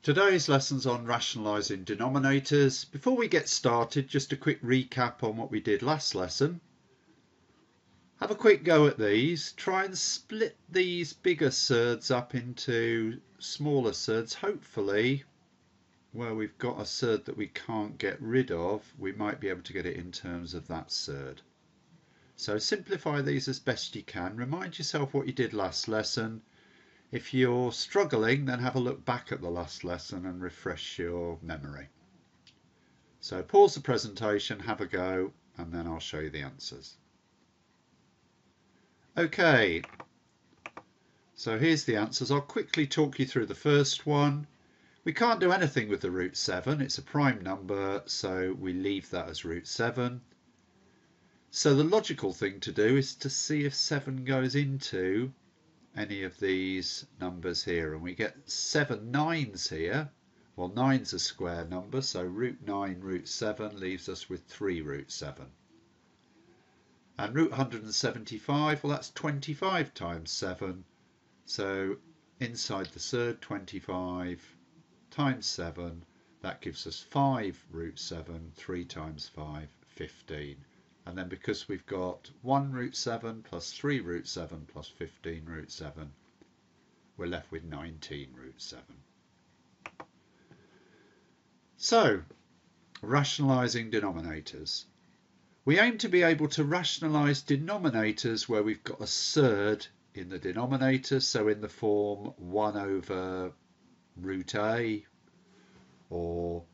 Today's lesson's on rationalising denominators. Before we get started, just a quick recap on what we did last lesson. Have a quick go at these. Try and split these bigger surds up into smaller surds. Hopefully, where we've got a surd that we can't get rid of, we might be able to get it in terms of that surd. So simplify these as best you can. Remind yourself what you did last lesson. If you're struggling, then have a look back at the last lesson and refresh your memory. So pause the presentation, have a go, and then I'll show you the answers. Okay, so here's the answers. I'll quickly talk you through the first one. We can't do anything with the root 7. It's a prime number, so we leave that as root 7. So the logical thing to do is to see if 7 goes into any of these numbers here, and we get 7 9s here. Well, 9's a square number, so root 9 root 7 leaves us with 3 root 7. And root 175, well, that's 25 times 7, so inside the surd 25 times 7, that gives us 5 root 7, 3 times 5, 15. And then because we've got 1 root 7 plus 3 root 7 plus 15 root 7, we're left with 19 root 7. So, rationalising denominators. We aim to be able to rationalise denominators where we've got a surd in the denominator, so in the form 1 over root a, or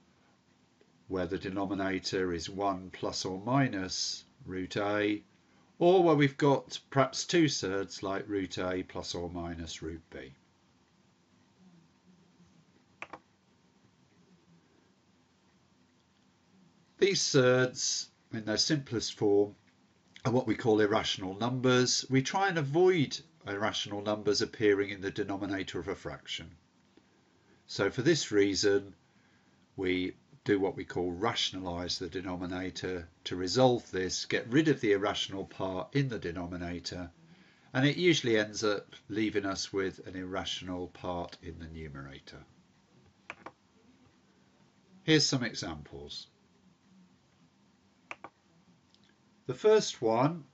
where the denominator is 1 plus or minus root a, or where we've got perhaps two surds like root a plus or minus root b. These surds, in their simplest form, are what we call irrational numbers. We try and avoid irrational numbers appearing in the denominator of a fraction. So for this reason, we do what we call rationalize the denominator to resolve this, get rid of the irrational part in the denominator, and it usually ends up leaving us with an irrational part in the numerator. Here's some examples. The first one,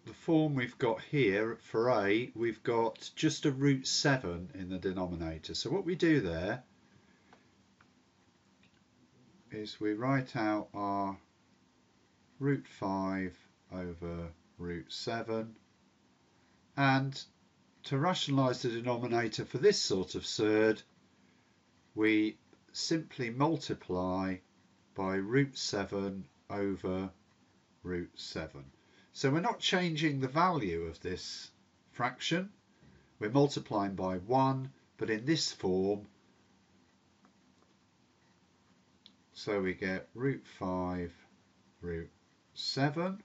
the form we've got here for a, we've got just a root 7 in the denominator. So what we do there is we write out our root 5 over root 7, and to rationalise the denominator for this sort of surd, we simply multiply by root 7 over root 7. So we're not changing the value of this fraction, we're multiplying by 1, but in this form, so we get root 5 root 7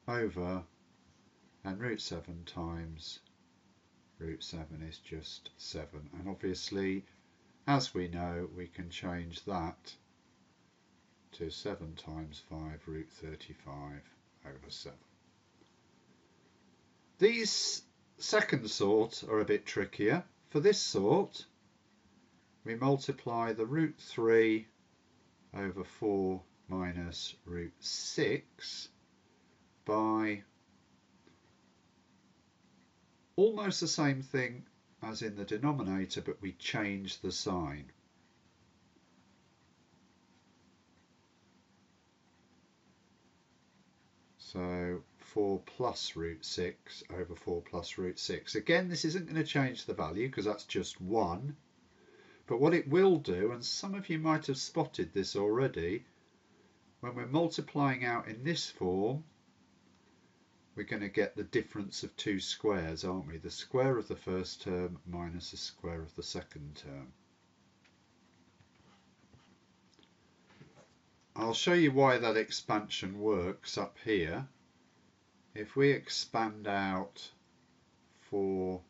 over, and root 7 times root 7 is just 7. And obviously, as we know, we can change that to 7 times 5 root 35 over 7. These second sort are a bit trickier. For this sort, we multiply the root 3 over 4 minus root 6 by almost the same thing as in the denominator, but we change the sign. So 4 plus root 6 over 4 plus root 6. Again, this isn't going to change the value because that's just 1. But what it will do, and some of you might have spotted this already, when we're multiplying out in this form, we're going to get the difference of two squares, aren't we? The square of the first term minus the square of the second term. I'll show you why that expansion works up here. If we expand out 4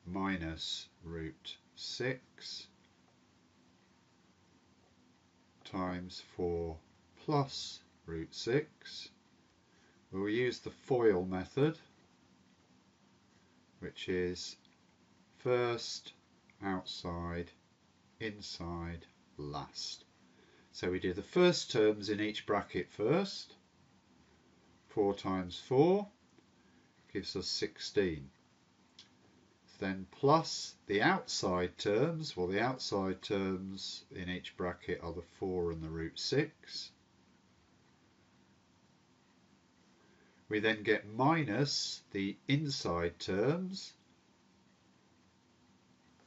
minus root 6 times 4 plus root 6, we'll use the FOIL method, which is first outside inside last. So we do the first terms in each bracket first. 4 times 4 gives us 16. Then plus the outside terms. Well, the outside terms in each bracket are the 4 and the root 6. We then get minus the inside terms.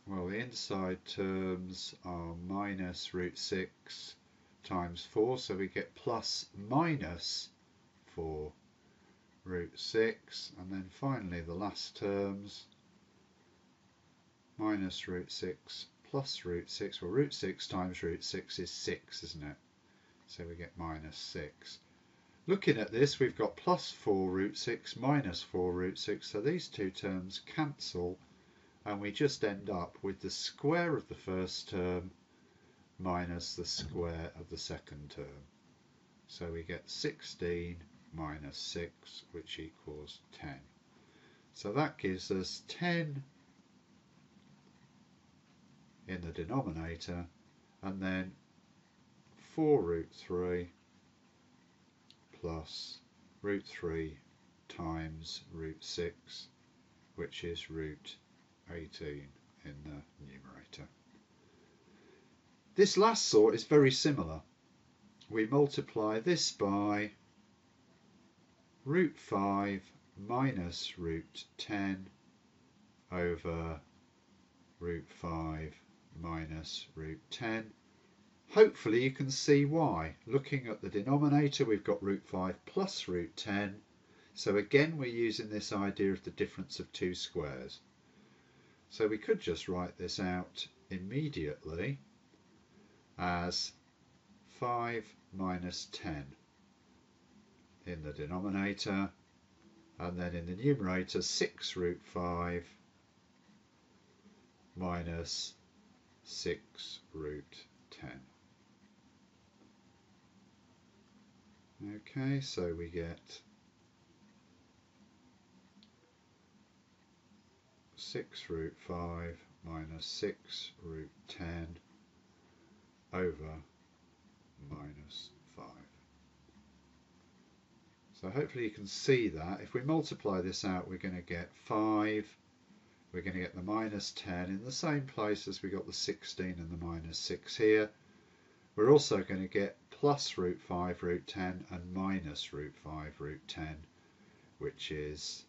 Well, the inside terms are minus root 6 times 4, so we get plus minus 4 root 6, and then finally the last terms, minus root 6 plus root 6. Well, root 6 times root 6 is 6, isn't it? So we get minus 6. Looking at this, we've got plus 4 root 6 minus 4 root 6, so these two terms cancel, and we just end up with the square of the first term minus the square of the second term. So we get 16 minus 6, which equals 10. So that gives us 10 in the denominator, and then 4 root 3 plus root 3 times root 6, which is root 18 in the numerator. This last sort is very similar. We multiply this by root 5 minus root 10 over root 5 minus root 10. Hopefully you can see why. Looking at the denominator, we've got root 5 plus root 10. So again, we're using this idea of the difference of two squares. So we could just write this out immediately as 5 minus 10 in the denominator, and then in the numerator 6 root 5 minus 6 root 10. Okay, so we get 6 root 5 minus 6 root 10 over minus 5. So hopefully you can see that. If we multiply this out, we're going to get 5. We're going to get the minus 10 in the same place as we got the 16 and the minus 6 here. We're also going to get plus root 5 root 10 and minus root 5 root 10, which is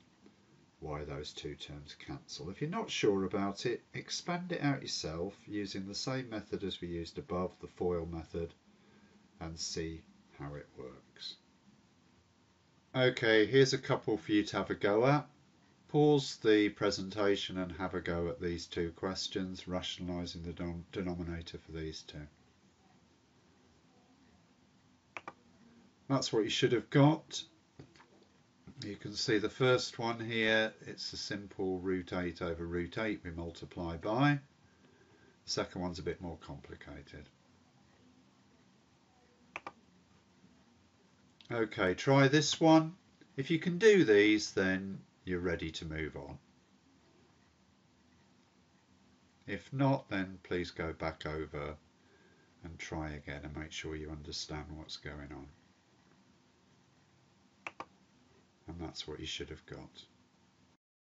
why those two terms cancel. If you're not sure about it, expand it out yourself using the same method as we used above, the FOIL method, and see how it works. Okay, here's a couple for you to have a go at. Pause the presentation and have a go at these two questions, rationalising the denominator for these two. That's what you should have got. You can see the first one here, it's a simple root 8 over root 8 we multiply by. The second one's a bit more complicated. Okay, try this one. If you can do these, then you're ready to move on. If not, then please go back over and try again and make sure you understand what's going on. And that's what you should have got.